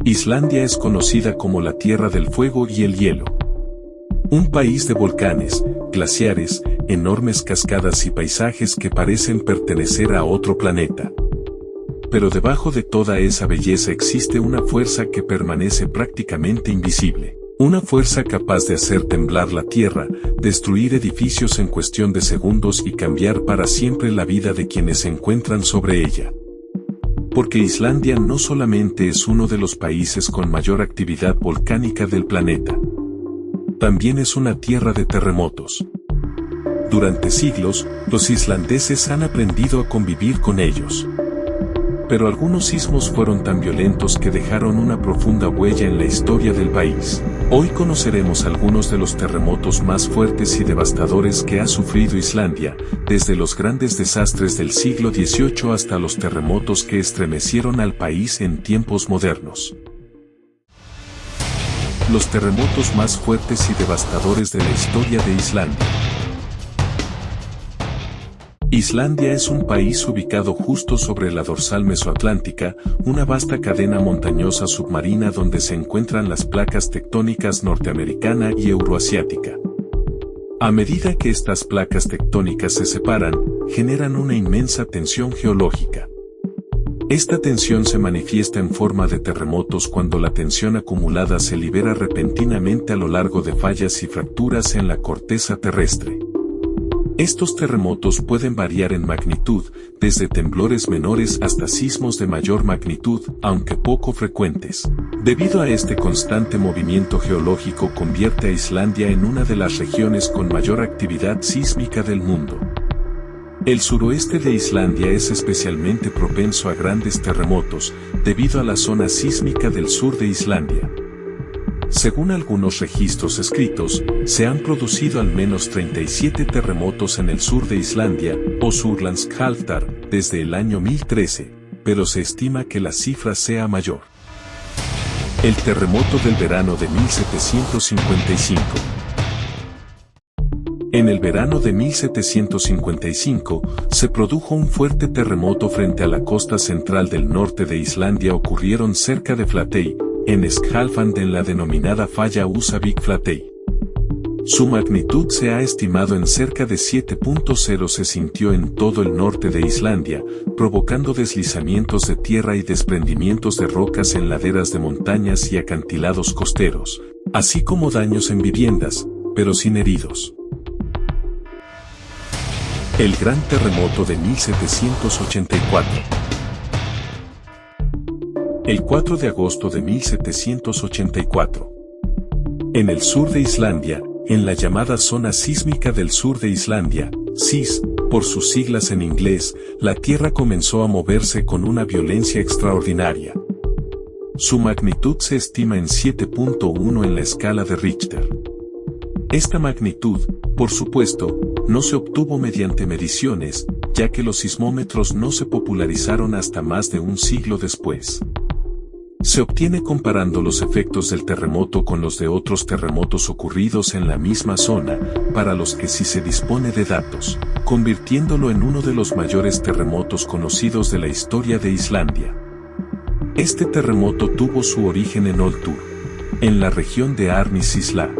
Islandia es conocida como la Tierra del Fuego y el Hielo. Un país de volcanes, glaciares, enormes cascadas y paisajes que parecen pertenecer a otro planeta. Pero debajo de toda esa belleza existe una fuerza que permanece prácticamente invisible. Una fuerza capaz de hacer temblar la tierra, destruir edificios en cuestión de segundos y cambiar para siempre la vida de quienes se encuentran sobre ella. Porque Islandia no solamente es uno de los países con mayor actividad volcánica del planeta. También es una tierra de terremotos. Durante siglos, los islandeses han aprendido a convivir con ellos. Pero algunos sismos fueron tan violentos que dejaron una profunda huella en la historia del país. Hoy conoceremos algunos de los terremotos más fuertes y devastadores que ha sufrido Islandia, desde los grandes desastres del siglo XVIII hasta los terremotos que estremecieron al país en tiempos modernos. Los terremotos más fuertes y devastadores de la historia de Islandia. Islandia es un país ubicado justo sobre la dorsal mesoatlántica, una vasta cadena montañosa submarina donde se encuentran las placas tectónicas norteamericana y euroasiática. A medida que estas placas tectónicas se separan, generan una inmensa tensión geológica. Esta tensión se manifiesta en forma de terremotos cuando la tensión acumulada se libera repentinamente a lo largo de fallas y fracturas en la corteza terrestre. Estos terremotos pueden variar en magnitud, desde temblores menores hasta sismos de mayor magnitud, aunque poco frecuentes. Debido a este constante movimiento geológico convierte a Islandia en una de las regiones con mayor actividad sísmica del mundo. El suroeste de Islandia es especialmente propenso a grandes terremotos, debido a la zona sísmica del sur de Islandia. Según algunos registros escritos, se han producido al menos 37 terremotos en el sur de Islandia, o Surlandskjálftar, desde el año 1013, pero se estima que la cifra sea mayor. El terremoto del verano de 1755. En el verano de 1755, se produjo un fuerte terremoto frente a la costa central del norte de Islandia. Ocurrieron cerca de Flatey, en Skjálfand, en la denominada falla Húsavík-Flatey. Su magnitud se ha estimado en cerca de 7.0. Se sintió en todo el norte de Islandia, provocando deslizamientos de tierra y desprendimientos de rocas en laderas de montañas y acantilados costeros, así como daños en viviendas, pero sin heridos. El gran terremoto de 1784. El 4 de agosto de 1784. En el sur de Islandia, en la llamada zona sísmica del sur de Islandia, SIS, por sus siglas en inglés, la tierra comenzó a moverse con una violencia extraordinaria. Su magnitud se estima en 7.1 en la escala de Richter. Esta magnitud, por supuesto, no se obtuvo mediante mediciones, ya que los sismómetros no se popularizaron hasta más de un siglo después. Se obtiene comparando los efectos del terremoto con los de otros terremotos ocurridos en la misma zona, para los que sí se dispone de datos, convirtiéndolo en uno de los mayores terremotos conocidos de la historia de Islandia. Este terremoto tuvo su origen en Oltur, en la región de Árnessýsla.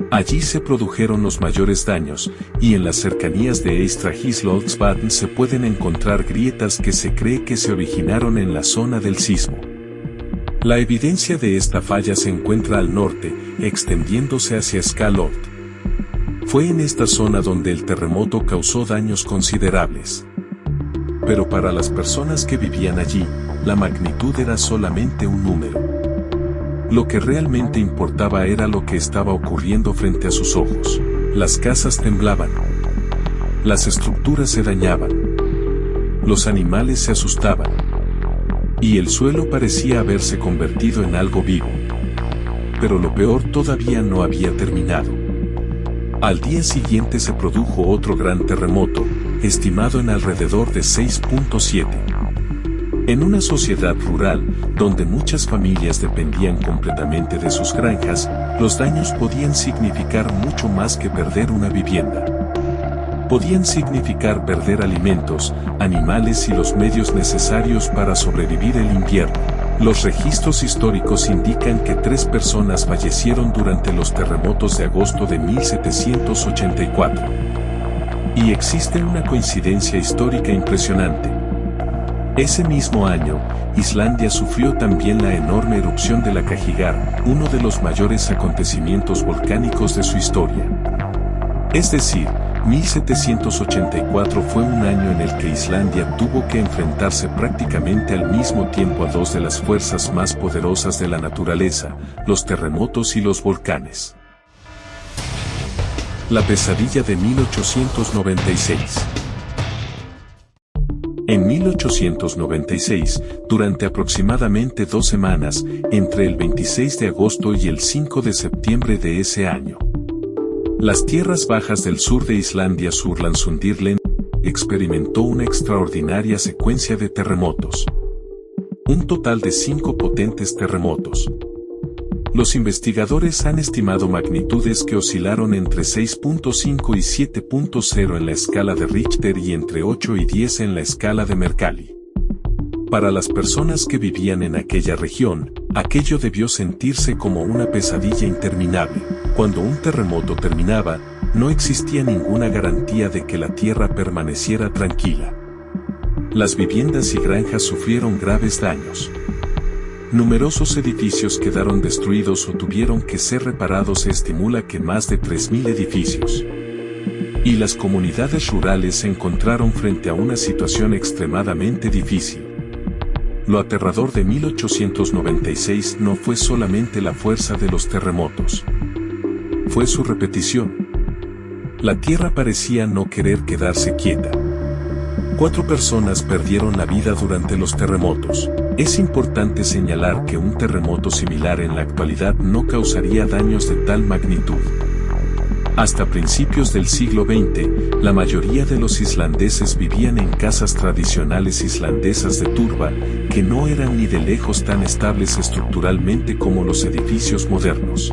Allí se produjeron los mayores daños, y en las cercanías de Eystrahyslótsvatn se pueden encontrar grietas que se cree que se originaron en la zona del sismo. La evidencia de esta falla se encuentra al norte, extendiéndose hacia Skálholt. Fue en esta zona donde el terremoto causó daños considerables. Pero para las personas que vivían allí, la magnitud era solamente un número. Lo que realmente importaba era lo que estaba ocurriendo frente a sus ojos. Las casas temblaban. Las estructuras se dañaban. Los animales se asustaban. Y el suelo parecía haberse convertido en algo vivo. Pero lo peor todavía no había terminado. Al día siguiente se produjo otro gran terremoto, estimado en alrededor de 6.7. En una sociedad rural, donde muchas familias dependían completamente de sus granjas, los daños podían significar mucho más que perder una vivienda. Podían significar perder alimentos, animales y los medios necesarios para sobrevivir el invierno. Los registros históricos indican que 3 personas fallecieron durante los terremotos de agosto de 1784. Y existe una coincidencia histórica impresionante. Ese mismo año, Islandia sufrió también la enorme erupción de la Kajigar, uno de los mayores acontecimientos volcánicos de su historia. Es decir, 1784 fue un año en el que Islandia tuvo que enfrentarse prácticamente al mismo tiempo a 2 de las fuerzas más poderosas de la naturaleza, los terremotos y los volcanes. La pesadilla de 1896. En 1896, durante aproximadamente 2 semanas, entre el 26 de agosto y el 5 de septiembre de ese año, las tierras bajas del sur de Islandia, Surlandsundirlen, experimentó una extraordinaria secuencia de terremotos. Un total de 5 potentes terremotos. Los investigadores han estimado magnitudes que oscilaron entre 6.5 y 7.0 en la escala de Richter y entre 8 y 10 en la escala de Mercalli. Para las personas que vivían en aquella región, aquello debió sentirse como una pesadilla interminable. Cuando un terremoto terminaba, no existía ninguna garantía de que la tierra permaneciera tranquila. Las viviendas y granjas sufrieron graves daños. Numerosos edificios quedaron destruidos o tuvieron que ser reparados. Se estimula que más de 3.000 edificios. Y las comunidades rurales se encontraron frente a una situación extremadamente difícil. Lo aterrador de 1896 no fue solamente la fuerza de los terremotos. Fue su repetición. La tierra parecía no querer quedarse quieta. 4 personas perdieron la vida durante los terremotos. Es importante señalar que un terremoto similar en la actualidad no causaría daños de tal magnitud. Hasta principios del siglo XX, la mayoría de los islandeses vivían en casas tradicionales islandesas de turba, que no eran ni de lejos tan estables estructuralmente como los edificios modernos.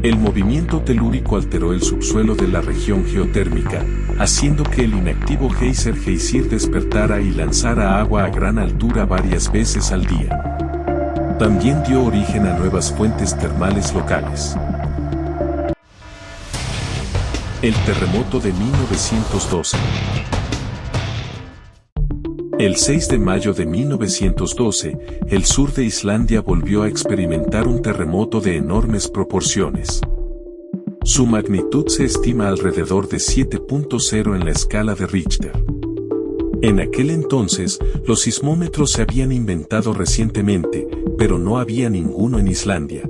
El movimiento telúrico alteró el subsuelo de la región geotérmica, haciendo que el inactivo geyser Geysir despertara y lanzara agua a gran altura varias veces al día. También dio origen a nuevas fuentes termales locales. El terremoto de 1912. El 6 de mayo de 1912, el sur de Islandia volvió a experimentar un terremoto de enormes proporciones. Su magnitud se estima alrededor de 7.0 en la escala de Richter. En aquel entonces, los sismómetros se habían inventado recientemente, pero no había ninguno en Islandia.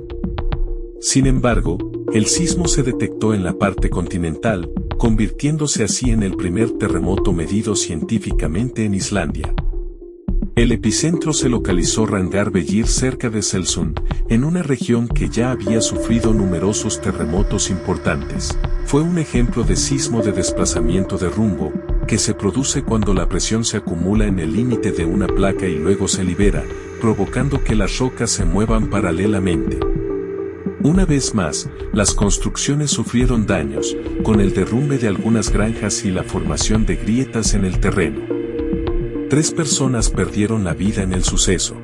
Sin embargo, el sismo se detectó en la parte continental, convirtiéndose así en el primer terremoto medido científicamente en Islandia. El epicentro se localizó Rangarvellir cerca de Selsund, en una región que ya había sufrido numerosos terremotos importantes. Fue un ejemplo de sismo de desplazamiento de rumbo, que se produce cuando la presión se acumula en el límite de una placa y luego se libera, provocando que las rocas se muevan paralelamente. Una vez más, las construcciones sufrieron daños, con el derrumbe de algunas granjas y la formación de grietas en el terreno. 3 personas perdieron la vida en el suceso.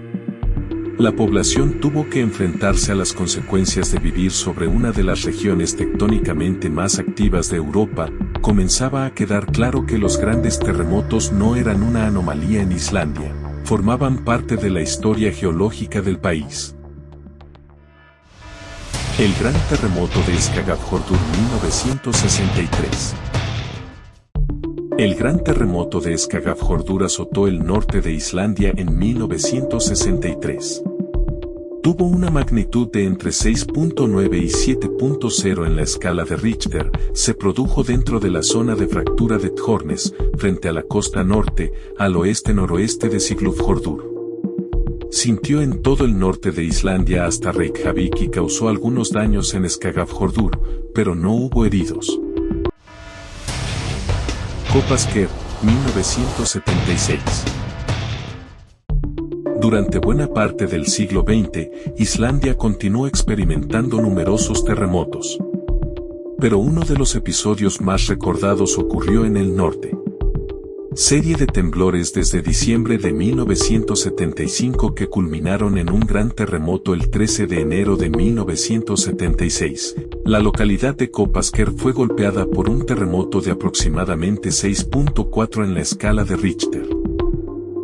La población tuvo que enfrentarse a las consecuencias de vivir sobre una de las regiones tectónicamente más activas de Europa. Comenzaba a quedar claro que los grandes terremotos no eran una anomalía en Islandia, formaban parte de la historia geológica del país. El gran terremoto de Skagafjörður 1963. El gran terremoto de Skagafjörður azotó el norte de Islandia en 1963. Tuvo una magnitud de entre 6.9 y 7.0 en la escala de Richter. Se produjo dentro de la zona de fractura de Tjörnes, frente a la costa norte, al oeste-noroeste de Siglufjörður. Sintió en todo el norte de Islandia hasta Reykjavik y causó algunos daños en Skagafjörður, pero no hubo heridos. Kopasker, 1976. Durante buena parte del siglo XX, Islandia continuó experimentando numerosos terremotos. Pero uno de los episodios más recordados ocurrió en el norte. Serie de temblores desde diciembre de 1975 que culminaron en un gran terremoto el 13 de enero de 1976. La localidad de Kopasker fue golpeada por un terremoto de aproximadamente 6.4 en la escala de Richter.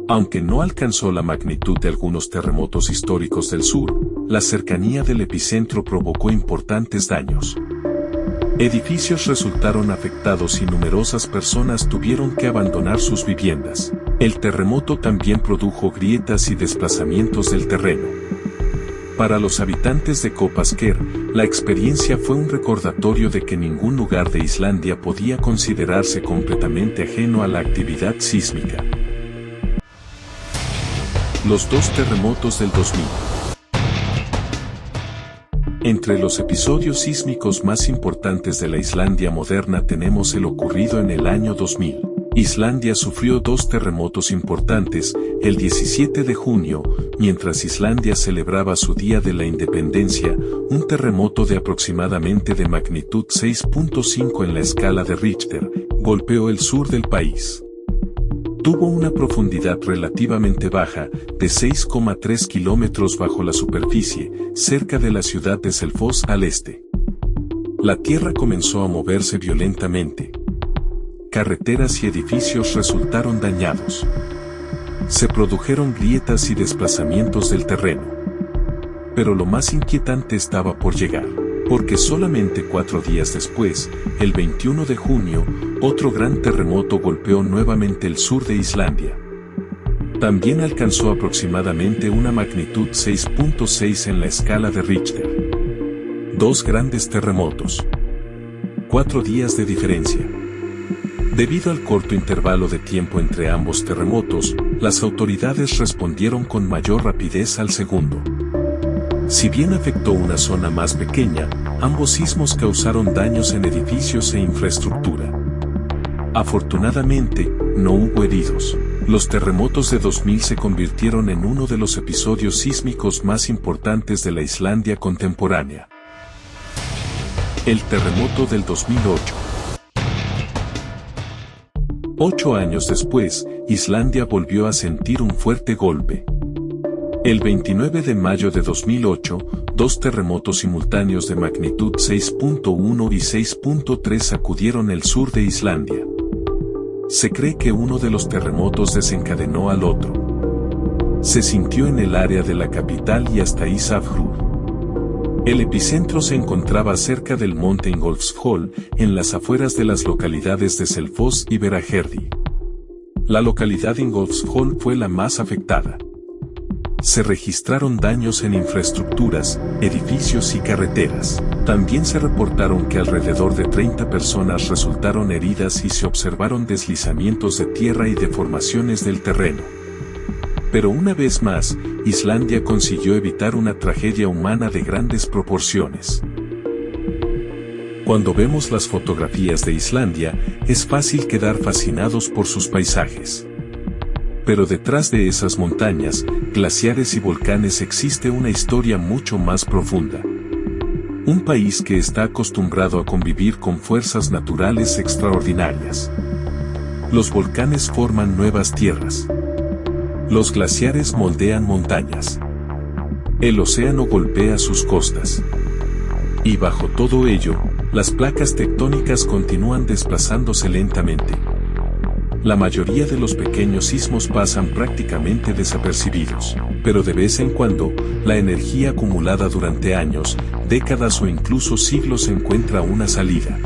Aunque no alcanzó la magnitud de algunos terremotos históricos del sur, la cercanía del epicentro provocó importantes daños. Edificios resultaron afectados y numerosas personas tuvieron que abandonar sus viviendas. El terremoto también produjo grietas y desplazamientos del terreno. Para los habitantes de Kopasker, la experiencia fue un recordatorio de que ningún lugar de Islandia podía considerarse completamente ajeno a la actividad sísmica. Los dos terremotos del 2000. Entre los episodios sísmicos más importantes de la Islandia moderna tenemos el ocurrido en el año 2000. Islandia sufrió dos terremotos importantes, el 17 de junio, mientras Islandia celebraba su Día de la Independencia, un terremoto de aproximadamente de magnitud 6.5 en la escala de Richter, golpeó el sur del país. Tuvo una profundidad relativamente baja, de 6,3 kilómetros bajo la superficie, cerca de la ciudad de Selfoss al este. La tierra comenzó a moverse violentamente. Carreteras y edificios resultaron dañados. Se produjeron grietas y desplazamientos del terreno. Pero lo más inquietante estaba por llegar, porque solamente 4 días después, el 21 de junio, otro gran terremoto golpeó nuevamente el sur de Islandia. También alcanzó aproximadamente una magnitud 6.6 en la escala de Richter. Dos grandes terremotos. 4 días de diferencia. Debido al corto intervalo de tiempo entre ambos terremotos, las autoridades respondieron con mayor rapidez al segundo. Si bien afectó una zona más pequeña, ambos sismos causaron daños en edificios e infraestructura. Afortunadamente, no hubo heridos. Los terremotos de 2000 se convirtieron en uno de los episodios sísmicos más importantes de la Islandia contemporánea. El terremoto del 2008. 8 años después, Islandia volvió a sentir un fuerte golpe. El 29 de mayo de 2008, dos terremotos simultáneos de magnitud 6.1 y 6.3 sacudieron el sur de Islandia. Se cree que uno de los terremotos desencadenó al otro. Se sintió en el área de la capital y hasta Ísafjörður. El epicentro se encontraba cerca del monte Ingólfsfjöll, en las afueras de las localidades de Selfoss y Hveragerði. La localidad Ingólfsfjöll fue la más afectada. Se registraron daños en infraestructuras, edificios y carreteras. También se reportaron que alrededor de 30 personas resultaron heridas y se observaron deslizamientos de tierra y deformaciones del terreno. Pero una vez más, Islandia consiguió evitar una tragedia humana de grandes proporciones. Cuando vemos las fotografías de Islandia, es fácil quedar fascinados por sus paisajes. Pero detrás de esas montañas, glaciares y volcanes existe una historia mucho más profunda. Un país que está acostumbrado a convivir con fuerzas naturales extraordinarias. Los volcanes forman nuevas tierras. Los glaciares moldean montañas. El océano golpea sus costas. Y bajo todo ello, las placas tectónicas continúan desplazándose lentamente. La mayoría de los pequeños sismos pasan prácticamente desapercibidos, pero de vez en cuando, la energía acumulada durante años, décadas o incluso siglos encuentra una salida.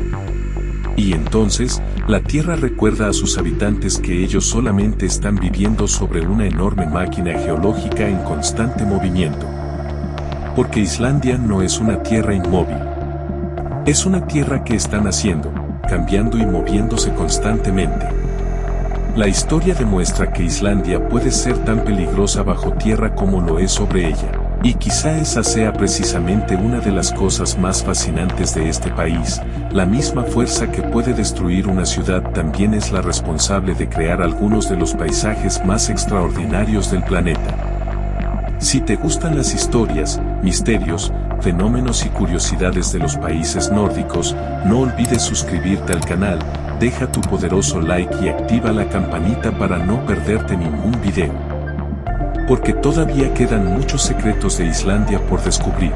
Y entonces, la Tierra recuerda a sus habitantes que ellos solamente están viviendo sobre una enorme máquina geológica en constante movimiento. Porque Islandia no es una tierra inmóvil. Es una tierra que está naciendo, cambiando y moviéndose constantemente. La historia demuestra que Islandia puede ser tan peligrosa bajo tierra como lo es sobre ella, y quizá esa sea precisamente una de las cosas más fascinantes de este país. La misma fuerza que puede destruir una ciudad también es la responsable de crear algunos de los paisajes más extraordinarios del planeta. Si te gustan las historias, misterios, fenómenos y curiosidades de los países nórdicos, no olvides suscribirte al canal, deja tu poderoso like y activa la campanita para no perderte ningún video. Porque todavía quedan muchos secretos de Islandia por descubrir.